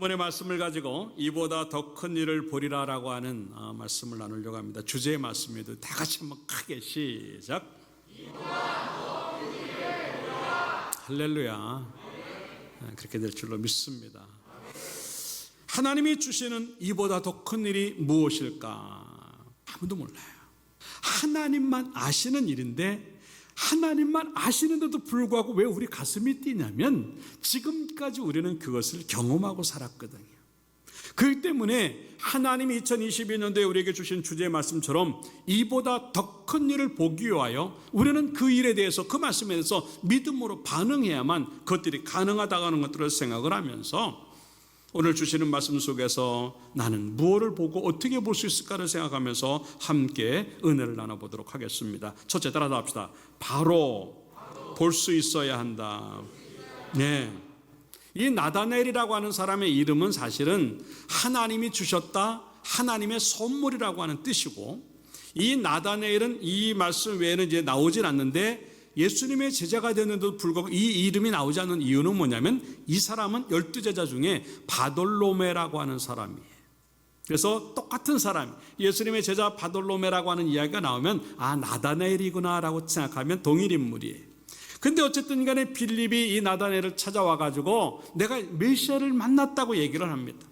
이번의 말씀을 가지고 이보다 더 큰 일을 보리라라고 하는 말씀을 나누려고 합니다. 주제의 말씀입니다. 다 같이 한번 크게 시작. 할렐루야. 그렇게 될 줄로 믿습니다. 하나님이 주시는 이보다 더 큰 일이 무엇일까? 아무도 몰라요. 하나님만 아시는 일인데, 하나님만 아시는데도 불구하고 왜 우리 가슴이 뛰냐면 지금까지 우리는 그것을 경험하고 살았거든요. 그렇기 때문에 하나님이 2022년도에 우리에게 주신 주제의 말씀처럼 이보다 더 큰 일을 보기 위하여 우리는 그 일에 대해서, 그 말씀에 대해서 믿음으로 반응해야만 그것들이 가능하다고 하는 것들을 생각을 하면서 오늘 주시는 말씀 속에서 나는 무엇을 보고 어떻게 볼 수 있을까를 생각하면서 함께 은혜를 나눠보도록 하겠습니다. 첫째, 따라서 합시다. 바로 볼 수 있어야 한다. 네. 이 나다넬이라고 하는 사람의 이름은 사실은 하나님이 주셨다, 하나님의 선물이라고 하는 뜻이고, 이 나다넬은 이 말씀 외에는 이제 나오질 않는데 예수님의 제자가 되는데도 불구하고 이 이름이 나오지 않는 이유는 뭐냐면 이 사람은 12제자 중에 바돌로메라고 하는 사람이에요. 그래서 똑같은 사람, 예수님의 제자 바돌로메라고 하는 이야기가 나오면 나다넬이구나 라고 생각하면 동일 인물이에요. 근데 어쨌든 간에 빌립이 이 나다넬을 찾아와 가지고 내가 메시아를 만났다고 얘기를 합니다.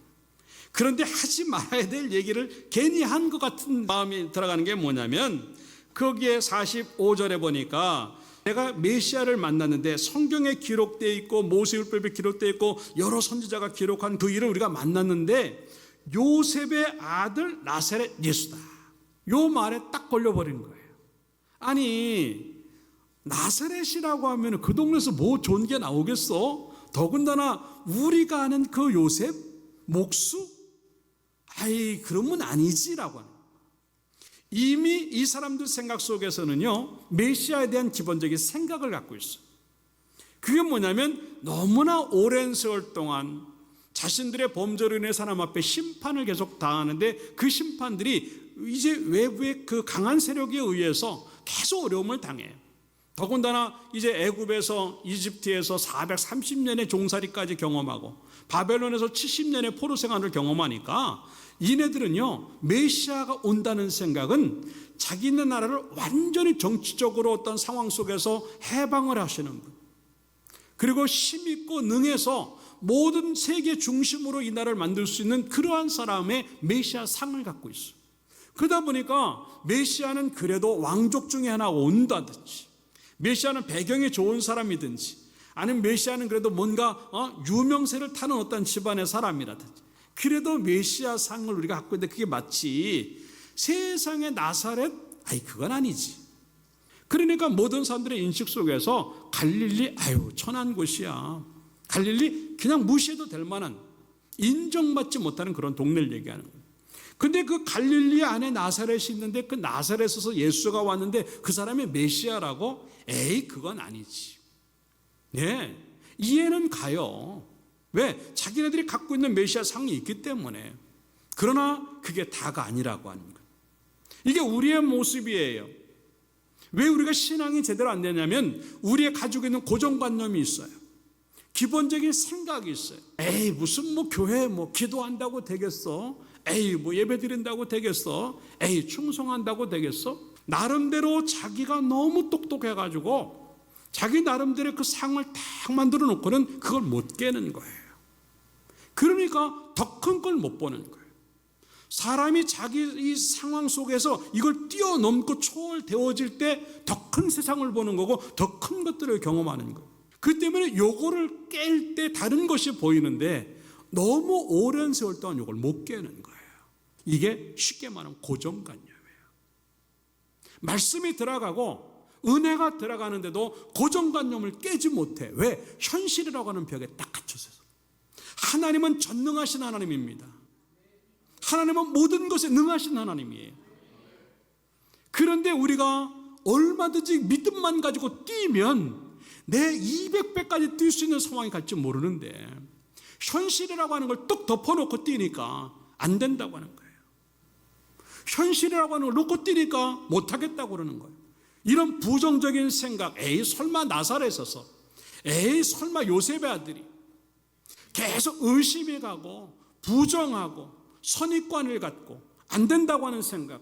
그런데 하지 말아야 될 얘기를 괜히 한 것 같은 마음이 들어가는 게 뭐냐면 거기에 45절에 보니까 내가 메시아를 만났는데 성경에 기록되어 있고 모세율법에 기록되어 있고 여러 선지자가 기록한 그 일을 우리가 만났는데 요셉의 아들 나사렛 예수다. 요 말에 딱 걸려버린 거예요. 아니 나사렛이라고 하면 그 동네에서 뭐 좋은 게 나오겠어? 더군다나 우리가 아는 그 요셉? 목수? 그러면 아니지라고 하는 거예요. 이미 이 사람들 생각 속에서는요, 메시아에 대한 기본적인 생각을 갖고 있어요. 그게 뭐냐면 너무나 오랜 세월 동안 자신들의 범죄로 인해서 하나님 앞에 심판을 계속 당하는데 그 심판들이 이제 외부의 그 강한 세력에 의해서 계속 어려움을 당해요. 더군다나 이제 애굽에서 이집트에서 430년의 종살이까지 경험하고 바벨론에서 70년의 포로 생활을 경험하니까 이네들은요, 메시아가 온다는 생각은 자기네 나라를 완전히 정치적으로 어떤 상황 속에서 해방을 하시는 분, 그리고 힘있고 능해서 모든 세계 중심으로 이 나라를 만들 수 있는 그러한 사람의 메시아 상을 갖고 있어요. 그러다 보니까 메시아는 그래도 왕족 중에 하나 온다든지, 메시아는 배경이 좋은 사람이든지, 아니면 메시아는 그래도 뭔가 유명세를 타는 어떤 집안의 사람이라든지, 그래도 메시아 상을 우리가 갖고 있는데 그게 마치 세상의 나사렛? 그건 아니지. 그러니까 모든 사람들의 인식 속에서 갈릴리, 천한 곳이야. 갈릴리 그냥 무시해도 될 만한, 인정받지 못하는 그런 동네를 얘기하는 거예요. 근데 그 갈릴리 안에 나사렛이 있는데 그 나사렛에서 예수가 왔는데 그 사람이 메시아라고? 그건 아니지. 네, 이해는 가요. 왜? 자기네들이 갖고 있는 메시아 상이 있기 때문에. 그러나 그게 다가 아니라고 하는 거예요. 이게 우리의 모습이에요. 왜 우리가 신앙이 제대로 안 되냐면 우리의 가지고 있는 고정관념이 있어요. 기본적인 생각이 있어요. 무슨 교회 기도한다고 되겠어? 예배 드린다고 되겠어? 충성한다고 되겠어? 나름대로 자기가 너무 똑똑해가지고 자기 나름대로 그 상을 딱 만들어 놓고는 그걸 못 깨는 거예요. 그러니까 더 큰 걸 못 보는 거예요. 사람이 자기 이 상황 속에서 이걸 뛰어넘고 초월되어질 때 더 큰 세상을 보는 거고 더 큰 것들을 경험하는 거예요. 그 때문에 요거를 깰 때 다른 것이 보이는데 너무 오랜 세월 동안 요걸 못 깨는 거예요. 이게 쉽게 말하면 고정관념이에요. 말씀이 들어가고 은혜가 들어가는데도 고정관념을 깨지 못해. 왜? 현실이라고 하는 벽에 딱 갇혀서. 하나님은 전능하신 하나님입니다. 하나님은 모든 것에 능하신 하나님이에요. 그런데 우리가 얼마든지 믿음만 가지고 뛰면 내 200배까지 뛸 수 있는 상황이 갈지 모르는데 현실이라고 하는 걸 뚝 덮어놓고 뛰니까 안 된다고 하는 거예요. 현실이라고 하는 걸 놓고 뛰니까 못하겠다고 그러는 거예요. 이런 부정적인 생각, 설마 나사렛에서, 설마 요셉의 아들이, 계속 의심해 가고 부정하고 선입관을 갖고 안 된다고 하는 생각,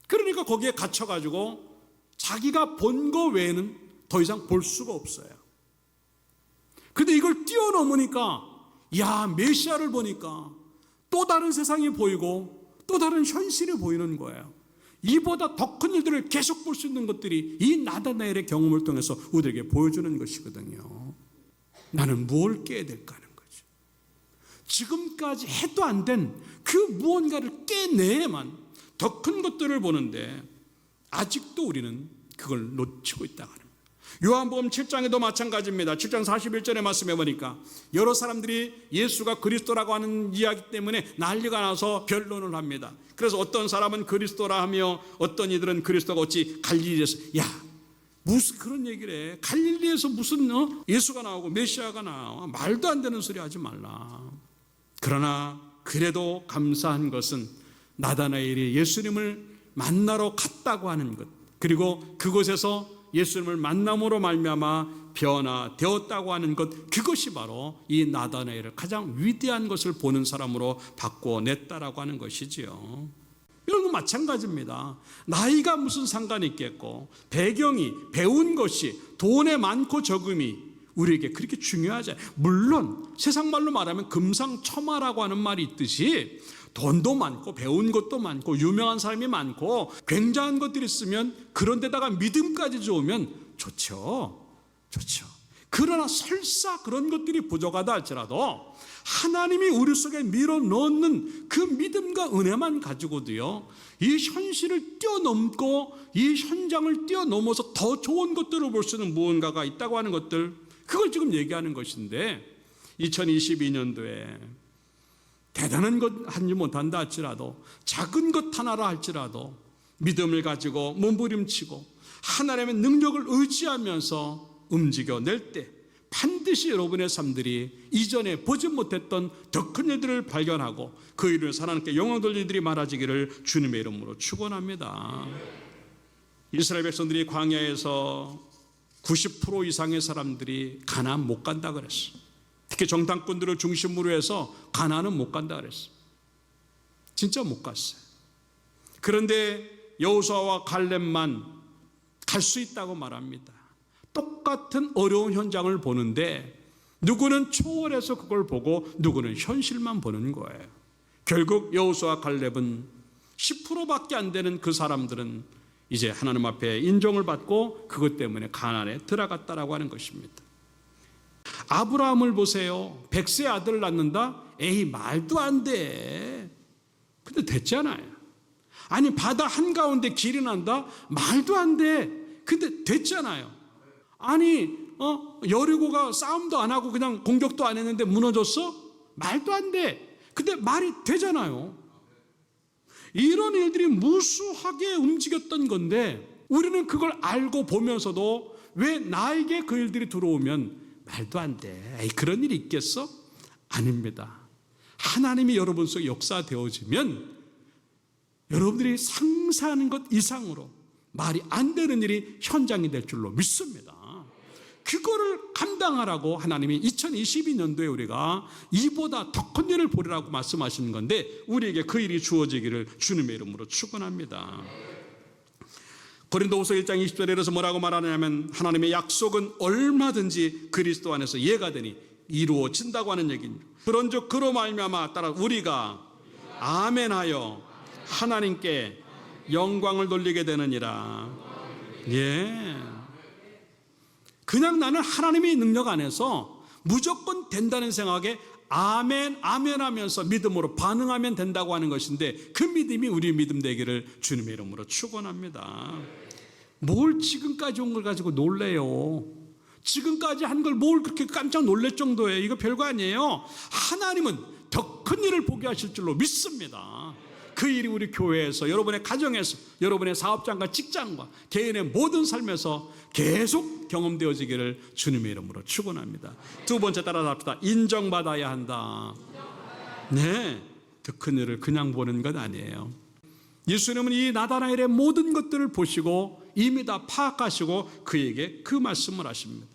그러니까 거기에 갇혀가지고 자기가 본 거 외에는 더 이상 볼 수가 없어요. 근데 이걸 뛰어넘으니까, 야, 메시아를 보니까 또 다른 세상이 보이고 또 다른 현실이 보이는 거예요. 이보다 더 큰 일들을 계속 볼 수 있는 것들이 이 나다나엘의 경험을 통해서 우리에게 보여주는 것이거든요. 나는 뭘 깨야 될까 하는 거죠. 지금까지 해도 안 된 그 무언가를 깨내야만 더 큰 것들을 보는데, 아직도 우리는 그걸 놓치고 있다고 합니다. 요한복음 7장에도 마찬가지입니다. 7장 41절의 말씀해 보니까 여러 사람들이 예수가 그리스도라고 하는 이야기 때문에 난리가 나서 변론을 합니다. 그래서 어떤 사람은 그리스도라 하며 어떤 이들은 그리스도가 어찌 갈릴리에서, 야, 무슨 그런 얘기를 해. 갈릴리에서 무슨 예수가 나오고 메시아가 나와. 말도 안 되는 소리 하지 말라. 그러나 그래도 감사한 것은 나다나엘이 예수님을 만나러 갔다고 하는 것, 그리고 그곳에서 예수님을 만남으로 말미암아 변화되었다고 하는 것, 그것이 바로 이 나다나엘을 가장 위대한 것을 보는 사람으로 바꿔냈다라고 하는 것이지요. 여러분 마찬가지입니다. 나이가 무슨 상관이 있겠고, 배경이, 배운 것이, 돈의 많고 적음이 우리에게 그렇게 중요하지 않아요. 물론 세상 말로 말하면 금상첨화라고 하는 말이 있듯이 돈도 많고 배운 것도 많고 유명한 사람이 많고 굉장한 것들이 있으면, 그런 데다가 믿음까지 좋으면 좋죠. 그러나 설사 그런 것들이 부족하다 할지라도 하나님이 우리 속에 밀어넣는 그 믿음과 은혜만 가지고도요, 이 현실을 뛰어넘고 이 현장을 뛰어넘어서 더 좋은 것들을 볼 수 있는 무언가가 있다고 하는 것들, 그걸 지금 얘기하는 것인데, 2022년도에 대단한 것 하지 못한다 할지라도, 작은 것 하나라 할지라도 믿음을 가지고 몸부림치고 하나님의 능력을 의지하면서 움직여낼 때 반드시 여러분의 삶들이 이전에 보지 못했던 더 큰 일들을 발견하고 그 일을 하나님께 영광 돌릴 일들이 많아지기를 주님의 이름으로 축원합니다. 이스라엘 백성들이 광야에서 90% 이상의 사람들이 가나안 못 간다 그랬어. 특히 정탐꾼들을 중심으로 해서 가나안은 못 간다 그랬어. 진짜 못 갔어요. 그런데 여호수아와 갈렙만 갈 수 있다고 말합니다. 똑같은 어려운 현장을 보는데 누구는 초월해서 그걸 보고 누구는 현실만 보는 거예요. 결국 여호수아와 갈렙은 10%밖에 안 되는 그 사람들은 이제 하나님 앞에 인정을 받고 그것 때문에 가나안에 들어갔다라고 하는 것입니다. 아브라함을 보세요. 100세 아들을 낳는다? 에이, 말도 안 돼. 근데 됐잖아요. 아니, 바다 한가운데 길이 난다? 말도 안 돼. 근데 됐잖아요. 아니, 여리고가 싸움도 안 하고 그냥 공격도 안 했는데 무너졌어? 말도 안 돼. 근데 말이 되잖아요. 이런 일들이 무수하게 움직였던 건데, 우리는 그걸 알고 보면서도 왜 나에게 그 일들이 들어오면 말도 안 돼. 에이, 그런 일이 있겠어? 아닙니다. 하나님이 여러분 속에 역사되어지면 여러분들이 상상하는 것 이상으로 말이 안 되는 일이 현장이 될 줄로 믿습니다. 그거를 감당하라고 하나님이 2022년도에 우리가 이보다 더 큰 일을 보리라고 말씀하시는 건데, 우리에게 그 일이 주어지기를 주님의 이름으로 축원합니다. 고린도후서 1장 20절에서 뭐라고 말하냐면, 하나님의 약속은 얼마든지 그리스도 안에서 예가 되니 이루어진다고 하는 얘기입니다. 그런즉 그로 말미암아 따라 우리가 아멘하여 하나님께 영광을 돌리게 되느니라. 예. 그냥 나는 하나님의 능력 안에서 무조건 된다는 생각에 아멘, 아멘 하면서 믿음으로 반응하면 된다고 하는 것인데, 그 믿음이 우리 믿음 되기를 주님의 이름으로 축원합니다. 뭘 지금까지 온 걸 가지고 놀래요? 지금까지 한 걸 뭘 그렇게 깜짝 놀랄 정도예요? 이거 별거 아니에요. 하나님은 더 큰 일을 보게 하실 줄로 믿습니다. 그 일이 우리 교회에서, 여러분의 가정에서, 여러분의 사업장과 직장과 개인의 모든 삶에서 계속 경험되어지기를 주님의 이름으로 축원합니다. 두 번째 따라 합시다. 인정받아야 한다. 네, 더 큰 일을 그냥 보는 것 아니에요. 예수님은 이 나다나엘의 모든 것들을 보시고 이미 다 파악하시고 그에게 그 말씀을 하십니다.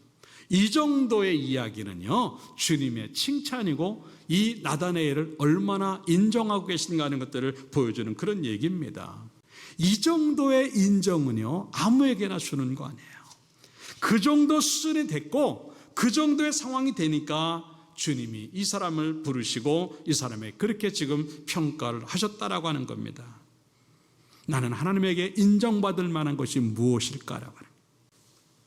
이 정도의 이야기는요, 주님의 칭찬이고 이 나다나엘을 얼마나 인정하고 계신가 하는 것들을 보여주는 그런 얘기입니다. 이 정도의 인정은요, 아무에게나 주는 거 아니에요. 그 정도 수준이 됐고 그 정도의 상황이 되니까 주님이 이 사람을 부르시고 이 사람의 그렇게 지금 평가를 하셨다라고 하는 겁니다. 나는 하나님에게 인정받을 만한 것이 무엇일까라고 하는.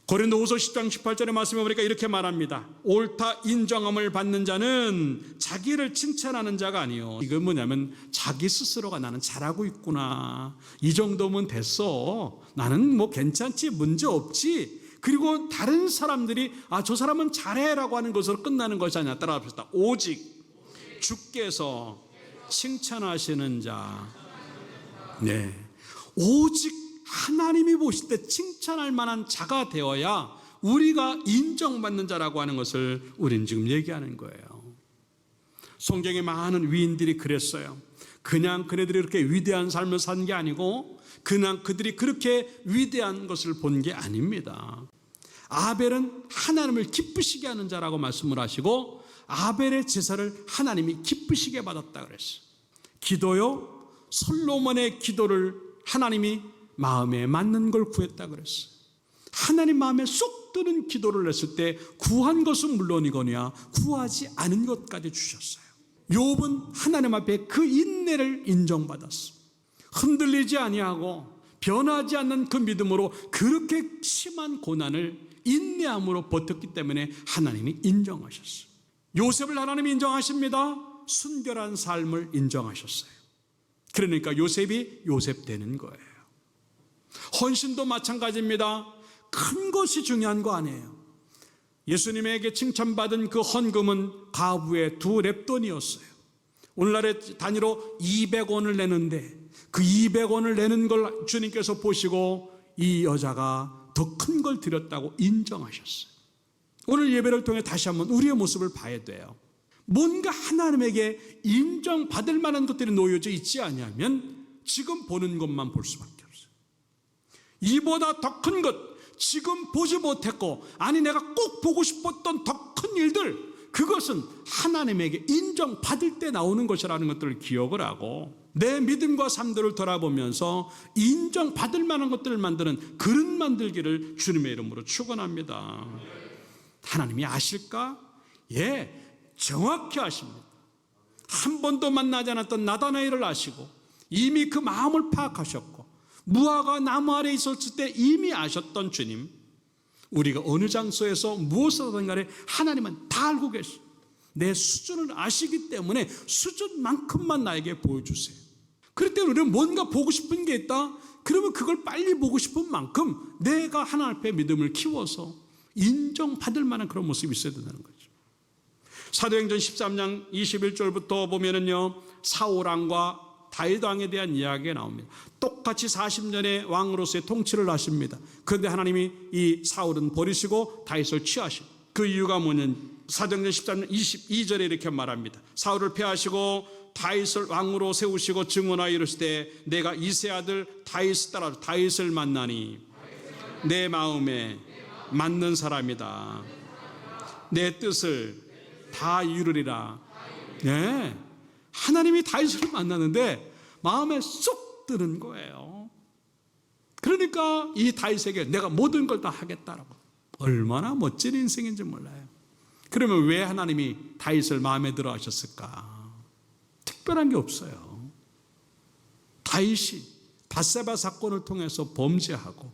고린도후서 10장 18절의 말씀에 보니까 이렇게 말합니다. 옳다 인정함을 받는 자는 자기를 칭찬하는 자가 아니요. 이건 뭐냐면 자기 스스로가 나는 잘하고 있구나. 이 정도면 됐어. 나는 뭐 괜찮지, 문제 없지. 그리고 다른 사람들이 저 사람은 잘해라고 하는 것으로 끝나는 것이 아니라 따라합시다. 오직 주께서 칭찬하시는 자. 네. 오직 하나님이 보실 때 칭찬할 만한 자가 되어야 우리가 인정받는 자라고 하는 것을 우리는 지금 얘기하는 거예요. 성경에 많은 위인들이 그랬어요. 그냥 그네들이 그렇게 위대한 삶을 산 게 아니고 그냥 그들이 그렇게 위대한 것을 본 게 아닙니다. 아벨은 하나님을 기쁘시게 하는 자라고 말씀을 하시고 아벨의 제사를 하나님이 기쁘시게 받았다 그랬어요. 기도요, 솔로몬의 기도를 하나님이 마음에 맞는 걸 구했다 그랬어요. 하나님 마음에 쏙 드는 기도를 했을 때 구한 것은 물론이거니와 구하지 않은 것까지 주셨어요. 욥은 하나님 앞에 그 인내를 인정받았어. 흔들리지 아니하고 변하지 않는 그 믿음으로 그렇게 심한 고난을 인내함으로 버텼기 때문에 하나님이 인정하셨어요. 요셉을 하나님이 인정하십니다. 순결한 삶을 인정하셨어요. 그러니까 요셉이 요셉 되는 거예요. 헌신도 마찬가지입니다. 큰 것이 중요한 거 아니에요. 예수님에게 칭찬받은 그 헌금은 가부의 2렙돈이었어요. 오늘날의 단위로 200원을 내는데 그 200원을 내는 걸 주님께서 보시고 이 여자가 더 큰 걸 드렸다고 인정하셨어요. 오늘 예배를 통해 다시 한번 우리의 모습을 봐야 돼요. 뭔가 하나님에게 인정받을 만한 것들이 놓여져 있지 않냐면 지금 보는 것만 볼 수밖에 없어요. 이보다 더 큰 것, 지금 보지 못했고 아니 내가 꼭 보고 싶었던 더 큰 일들, 그것은 하나님에게 인정받을 때 나오는 것이라는 것들을 기억을 하고 내 믿음과 삶들을 돌아보면서 인정받을 만한 것들을 만드는 그릇 만들기를 주님의 이름으로 축원합니다. 하나님이 아실까? 예, 정확히 아십니다. 한 번도 만나지 않았던 나다나엘을 아시고 이미 그 마음을 파악하셨고 무화과 나무 아래에 있었을 때 이미 아셨던 주님, 우리가 어느 장소에서 무엇을 하든 간에 하나님은 다 알고 계시오. 내 수준을 아시기 때문에 수준만큼만 나에게 보여주세요. 그럴 때 우리는 뭔가 보고 싶은 게 있다? 그러면 그걸 빨리 보고 싶은 만큼 내가 하나님 앞에 믿음을 키워서 인정받을 만한 그런 모습이 있어야 된다는 거죠. 사도행전 13장 21절부터 보면은요, 사울왕과 다윗 왕에 대한 이야기가 나옵니다. 똑같이 40년의 왕으로서의 통치를 하십니다. 그런데 하나님이 이 사울은 버리시고 다윗을 취하시고, 그 이유가 뭐냐면 사도행전 13장 22절에 이렇게 말합니다. 사울을 폐하시고 다윗을 왕으로 세우시고 증언하여 이르시되 내가 이세 아들 다윗을 따라 다윗을 만나니 내 마음에 맞는 사람이다. 내 뜻을 다 이루리라. 네. 하나님이 다윗을 만나는데 마음에 쏙 드는 거예요. 그러니까 이 다윗에게 내가 모든 걸 다 하겠다라고. 얼마나 멋진 인생인지 몰라요. 그러면 왜 하나님이 다윗을 마음에 들어 하셨을까? 특별한 게 없어요. 다윗이 밧세바 사건을 통해서 범죄하고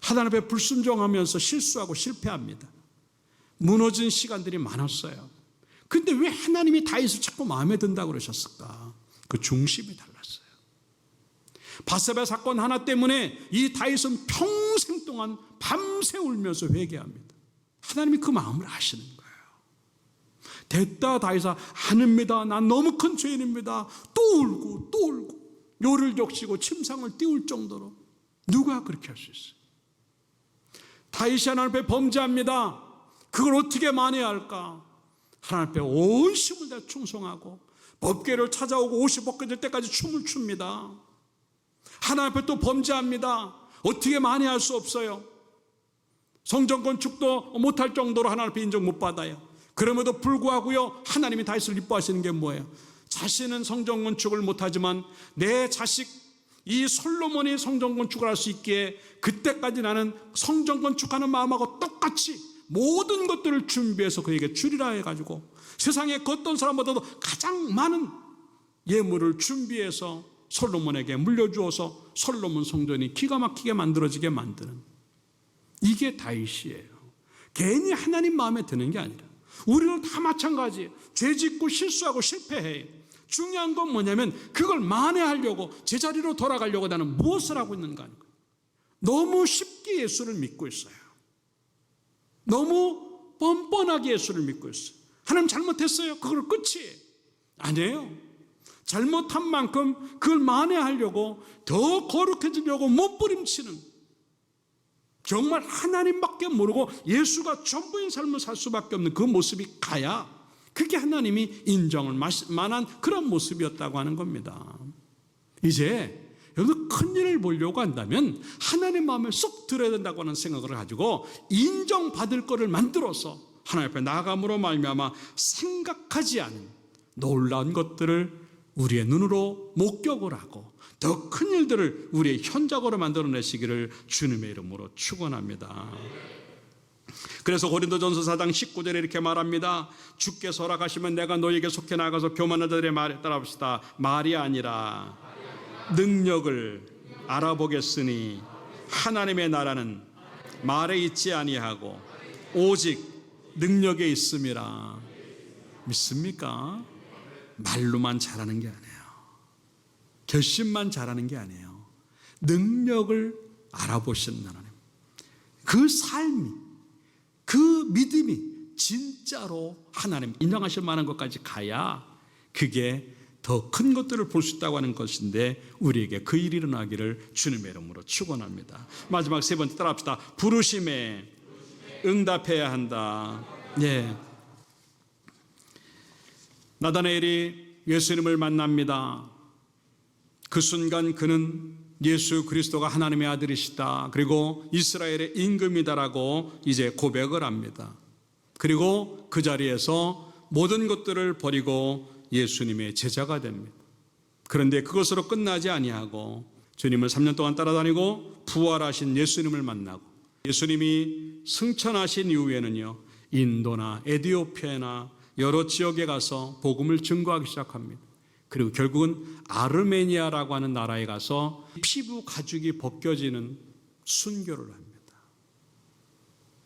하나님 앞에 불순종하면서 실수하고 실패합니다. 무너진 시간들이 많았어요. 근데 왜 하나님이 다윗을 자꾸 마음에 든다고 그러셨을까? 그 중심이 달랐어요. 밧세바 사건 하나 때문에 이 다윗은 평생 동안 밤새 울면서 회개합니다. 하나님이 그 마음을 아시는 거예요. 됐다 다윗아, 아닙니다. 난 너무 큰 죄인입니다. 또 울고 또 울고 요를 적시고 침상을 띄울 정도로. 누가 그렇게 할 수 있어요? 다윗이 하나님 앞에 범죄합니다. 그걸 어떻게 만회해야 할까? 하나님 앞에 온 힘을 다 충성하고 법궤를 찾아오고 옷이 벗겨질 때까지 춤을 춥니다. 하나님 앞에 또 범죄합니다. 어떻게 만회할 수 없어요. 성전 건축도 못할 정도로 하나님 앞에 인정 못 받아요. 그럼에도 불구하고요, 하나님이 다윗을 이뻐하시는 게 뭐예요? 자신은 성전 건축을 못하지만 내 자식 이 솔로몬이 성전 건축을 할 수 있기에 그때까지 나는 성전 건축하는 마음하고 똑같이 모든 것들을 준비해서 그에게 주리라 해가지고 세상에 어떤 사람보다도 가장 많은 예물을 준비해서 솔로몬에게 물려주어서 솔로몬 성전이 기가 막히게 만들어지게 만드는, 이게 다윗이에요. 괜히 하나님 마음에 드는 게 아니라 우리는 다 마찬가지예요. 죄 짓고 실수하고 실패해요. 중요한 건 뭐냐면 그걸 만회하려고 제자리로 돌아가려고 나는 무엇을 하고 있는가 하는 거예요. 너무 쉽게 예수를 믿고 있어요. 너무 뻔뻔하게 예수를 믿고 있어요. 하나님 잘못했어요. 그걸 끝이에요. 아니에요. 잘못한 만큼 그걸 만회하려고 더 거룩해지려고 몸부림치는, 정말 하나님밖에 모르고 예수가 전부인 삶을 살 수밖에 없는 그 모습이 가야 그게 하나님이 인정을 만한 그런 모습이었다고 하는 겁니다. 이제 여러분 큰 일을 보려고 한다면 하나님 마음에 쏙 들어야 된다고 하는 생각을 가지고 인정받을 것을 만들어서 하나님 앞에 나아감으로 말미암아 생각하지 않은 놀라운 것들을 우리의 눈으로 목격을 하고 더 큰 일들을 우리의 현장으로 만들어내시기를 주님의 이름으로 축원합니다. 그래서 고린도전서 4장 19절에 이렇게 말합니다. 주께서 허락하시면 내가 너희에게 속해 나가서 교만한 자들의 말에 따라봅시다. 말이 아니라 능력을 알아보겠으니 하나님의 나라는 말에 있지 아니하고 오직 능력에 있음이라. 믿습니까? 말로만 잘하는 게 아니에요. 결심만 잘하는 게 아니에요. 능력을 알아보시는 하나님, 그 삶이, 그 믿음이 진짜로 하나님 인정하실 만한 것까지 가야 그게 더 큰 것들을 볼 수 있다고 하는 것인데 우리에게 그 일이 일어나기를 주님의 이름으로 축원합니다. 마지막 세 번째 따라합시다. 부르심에 응답해야 한다. 예. 나다나엘이 예수님을 만납니다. 그 순간 그는 예수 그리스도가 하나님의 아들이시다, 그리고 이스라엘의 임금이다라고 이제 고백을 합니다. 그리고 그 자리에서 모든 것들을 버리고 예수님의 제자가 됩니다. 그런데 그것으로 끝나지 아니하고 주님을 3년 동안 따라다니고 부활하신 예수님을 만나고 예수님이 승천하신 이후에는요, 인도나 에티오피아나 여러 지역에 가서 복음을 증거하기 시작합니다. 그리고 결국은 아르메니아라고 하는 나라에 가서 피부 가죽이 벗겨지는 순교를 합니다.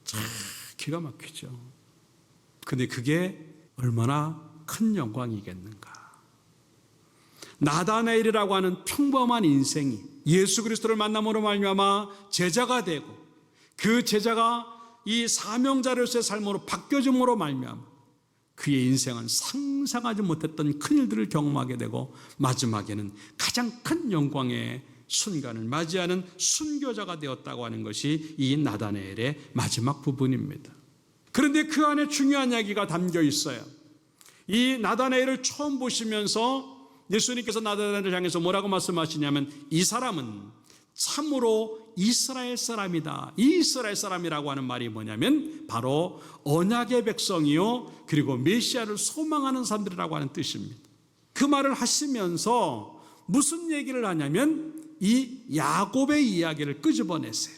참 기가 막히죠. 근데 그게 얼마나 큰 영광이겠는가. 나다나엘이라고 하는 평범한 인생이 예수 그리스도를 만남으로 말미암아 제자가 되고 그 제자가 이 사명자로서의 삶으로 바뀌어짐으로 말미암아 그의 인생은 상상하지 못했던 큰 일들을 경험하게 되고 마지막에는 가장 큰 영광의 순간을 맞이하는 순교자가 되었다고 하는 것이 이 나다나엘의 마지막 부분입니다. 그런데 그 안에 중요한 이야기가 담겨 있어요. 이 나다나엘을 처음 보시면서 예수님께서 나다나엘을 향해서 뭐라고 말씀하시냐면 이 사람은 참으로 이스라엘 사람이다. 이 이스라엘 사람이라고 하는 말이 뭐냐면 바로 언약의 백성이요 그리고 메시아를 소망하는 사람들이라고 하는 뜻입니다. 그 말을 하시면서 무슨 얘기를 하냐면 이 야곱의 이야기를 끄집어내세요.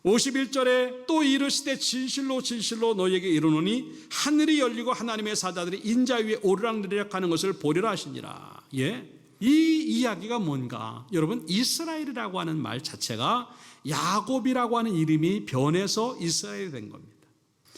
51절에 또 이르시되 진실로 진실로 너희에게 이르노니 하늘이 열리고 하나님의 사자들이 인자 위에 오르락내리락 하는 것을 보리라 하시니라. 예? 이 이야기가 뭔가? 여러분, 이스라엘이라고 하는 말 자체가 야곱이라고 하는 이름이 변해서 이스라엘이 된 겁니다.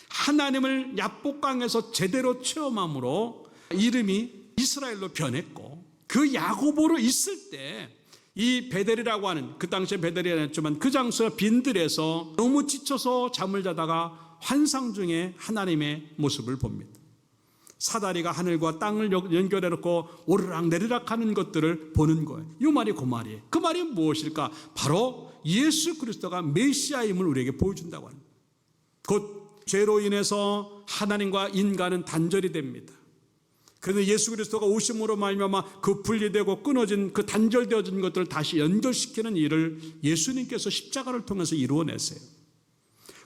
하나님을 야복강에서 제대로 체험함으로 이름이 이스라엘로 변했고 그 야곱으로 있을 때 이 베델이라고 하는, 그 당시에 베델이 아니었지만 그 장소에 빈들에서 너무 지쳐서 잠을 자다가 환상 중에 하나님의 모습을 봅니다. 사다리가 하늘과 땅을 연결해 놓고 오르락 내리락 하는 것들을 보는 거예요. 이 말이 그 말이에요. 그 말이 무엇일까? 바로 예수 그리스도가 메시아임을 우리에게 보여준다고 합니다. 곧 죄로 인해서 하나님과 인간은 단절이 됩니다. 그런데 예수 그리스도가 오심으로 말미암아 그 분리되고 끊어진 그 단절되어진 것들을 다시 연결시키는 일을 예수님께서 십자가를 통해서 이루어내세요.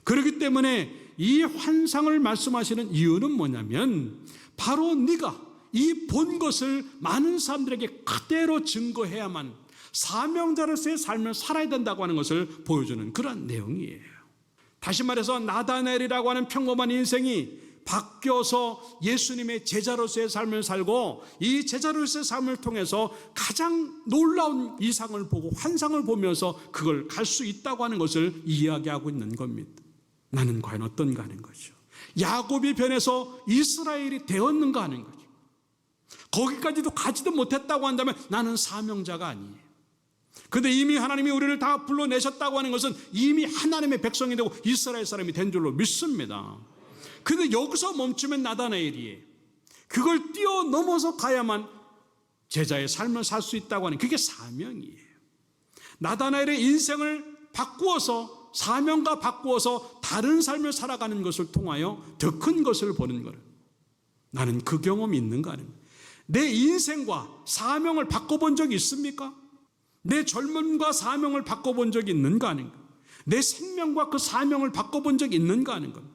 그렇기 때문에 이 환상을 말씀하시는 이유는 뭐냐면 바로 네가 이 본 것을 많은 사람들에게 그대로 증거해야만 사명자로서의 삶을 살아야 된다고 하는 것을 보여주는 그런 내용이에요. 다시 말해서 나다나엘이라고 하는 평범한 인생이 바뀌어서 예수님의 제자로서의 삶을 살고 이 제자로서의 삶을 통해서 가장 놀라운 이상을 보고 환상을 보면서 그걸 갈 수 있다고 하는 것을 이야기하고 있는 겁니다. 나는 과연 어떤가 하는 거죠. 야곱이 변해서 이스라엘이 되었는가 하는 거죠. 거기까지도 가지도 못했다고 한다면 나는 사명자가 아니에요. 그런데 이미 하나님이 우리를 다 불러내셨다고 하는 것은 이미 하나님의 백성이 되고 이스라엘 사람이 된 줄로 믿습니다. 그런데 여기서 멈추면 나다나엘이에요. 그걸 뛰어넘어서 가야만 제자의 삶을 살 수 있다고 하는 그게 사명이에요. 나다나엘의 인생을 바꾸어서 사명과 바꾸어서 다른 삶을 살아가는 것을 통하여 더 큰 것을 보는 거예요. 나는 그 경험이 있는가 하는 거예요. 내 인생과 사명을 바꿔본 적이 있습니까? 내 젊음과 사명을 바꿔본 적이 있는가 하는 거예요. 내 생명과 그 사명을 바꿔본 적이 있는가 하는 거예요.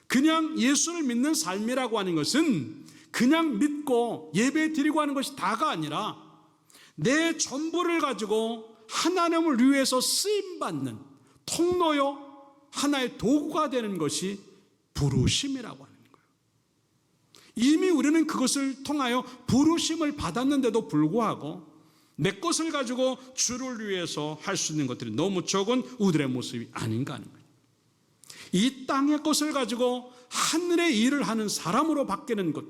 그냥 예수를 믿는 삶이라고 하는 것은 그냥 믿고 예배 드리고 하는 것이 다가 아니라 내 전부를 가지고 하나님을 위해서 쓰임받는 통로요 하나의 도구가 되는 것이 부르심이라고 하는 거예요. 이미 우리는 그것을 통하여 부르심을 받았는데도 불구하고 내 것을 가지고 주를 위해서 할 수 있는 것들이 너무 적은 우리의 모습이 아닌가 하는 거예요. 이 땅의 것을 가지고 하늘의 일을 하는 사람으로 바뀌는 것,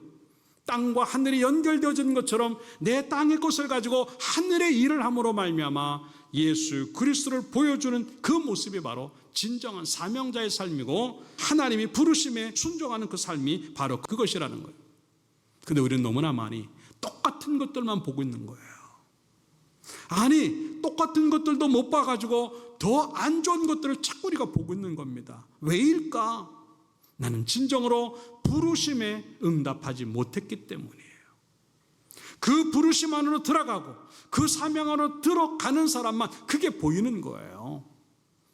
땅과 하늘이 연결되어진 것처럼 내 땅의 것을 가지고 하늘의 일을 함으로 말미암아 예수 그리스도를 보여주는 그 모습이 바로 진정한 사명자의 삶이고 하나님이 부르심에 순종하는 그 삶이 바로 그것이라는 거예요. 그런데 우리는 너무나 많이 똑같은 것들만 보고 있는 거예요. 아니, 똑같은 것들도 못 봐가지고 더 안 좋은 것들을 자꾸 우리가 보고 있는 겁니다. 왜일까? 나는 진정으로 부르심에 응답하지 못했기 때문이에요. 그 부르심 안으로 들어가고 그 사명 안으로 들어가는 사람만 그게 보이는 거예요.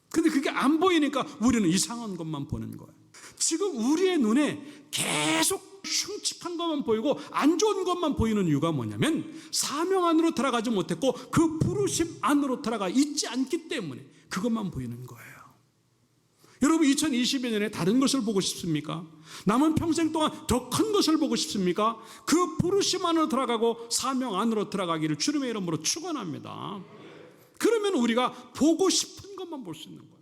근데 그게 안 보이니까 우리는 이상한 것만 보는 거예요. 지금 우리의 눈에 계속 흉측한 것만 보이고 안 좋은 것만 보이는 이유가 뭐냐면 사명 안으로 들어가지 못했고 그 부르심 안으로 들어가 있지 않기 때문에 그것만 보이는 거예요. 여러분 2022년에 다른 것을 보고 싶습니까? 남은 평생 동안 더 큰 것을 보고 싶습니까? 그 부르심 안으로 들어가고 사명 안으로 들어가기를 주님의 이름으로 축원합니다. 그러면 우리가 보고 싶은 것만 볼 수 있는 거예요.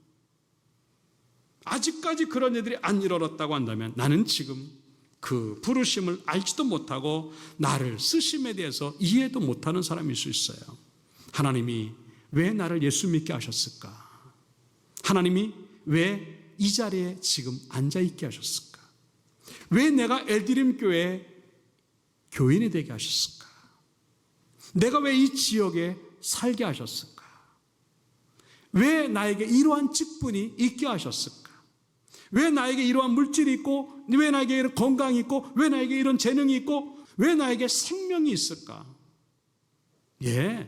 아직까지 그런 일들이 안 일어났다고 한다면 나는 지금 그 부르심을 알지도 못하고 나를 쓰심에 대해서 이해도 못하는 사람일 수 있어요. 하나님이 왜 나를 예수 믿게 하셨을까? 하나님이 왜 이 자리에 지금 앉아있게 하셨을까? 왜 내가 엘드림 교회 교인이 되게 하셨을까? 내가 왜 이 지역에 살게 하셨을까? 왜 나에게 이러한 직분이 있게 하셨을까? 왜 나에게 이러한 물질이 있고, 왜 나에게 이런 건강이 있고, 왜 나에게 이런 재능이 있고, 왜 나에게 생명이 있을까? 예,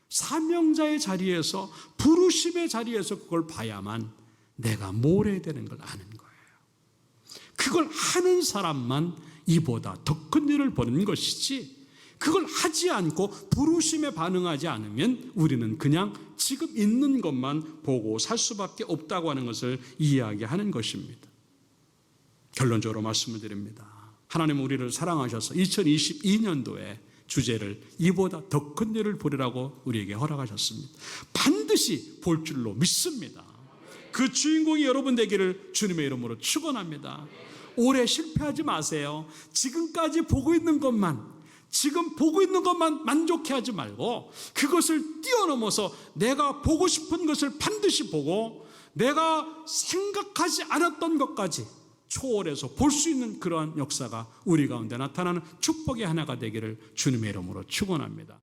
사명자의 자리에서, 부르심의 자리에서 그걸 봐야만 내가 뭘 해야 되는 걸 아는 거예요. 그걸 하는 사람만 이보다 더 큰 일을 보는 것이지, 그걸 하지 않고 부르심에 반응하지 않으면 우리는 그냥 지금 있는 것만 보고 살 수밖에 없다고 하는 것을 이야기하는 것입니다. 결론적으로 말씀을 드립니다. 하나님은 우리를 사랑하셔서 2022년도에 주제를 이보다 더 큰 일을 보리라고 우리에게 허락하셨습니다. 반드시 볼 줄로 믿습니다. 그 주인공이 여러분 되기를 주님의 이름으로 축원합니다. 올해 실패하지 마세요. 지금까지 보고 있는 것만, 지금 보고 있는 것만 만족해하지 말고 그것을 뛰어넘어서 내가 보고 싶은 것을 반드시 보고 내가 생각하지 않았던 것까지 초월해서 볼 수 있는 그러한 역사가 우리 가운데 나타나는 축복의 하나가 되기를 주님의 이름으로 축원합니다.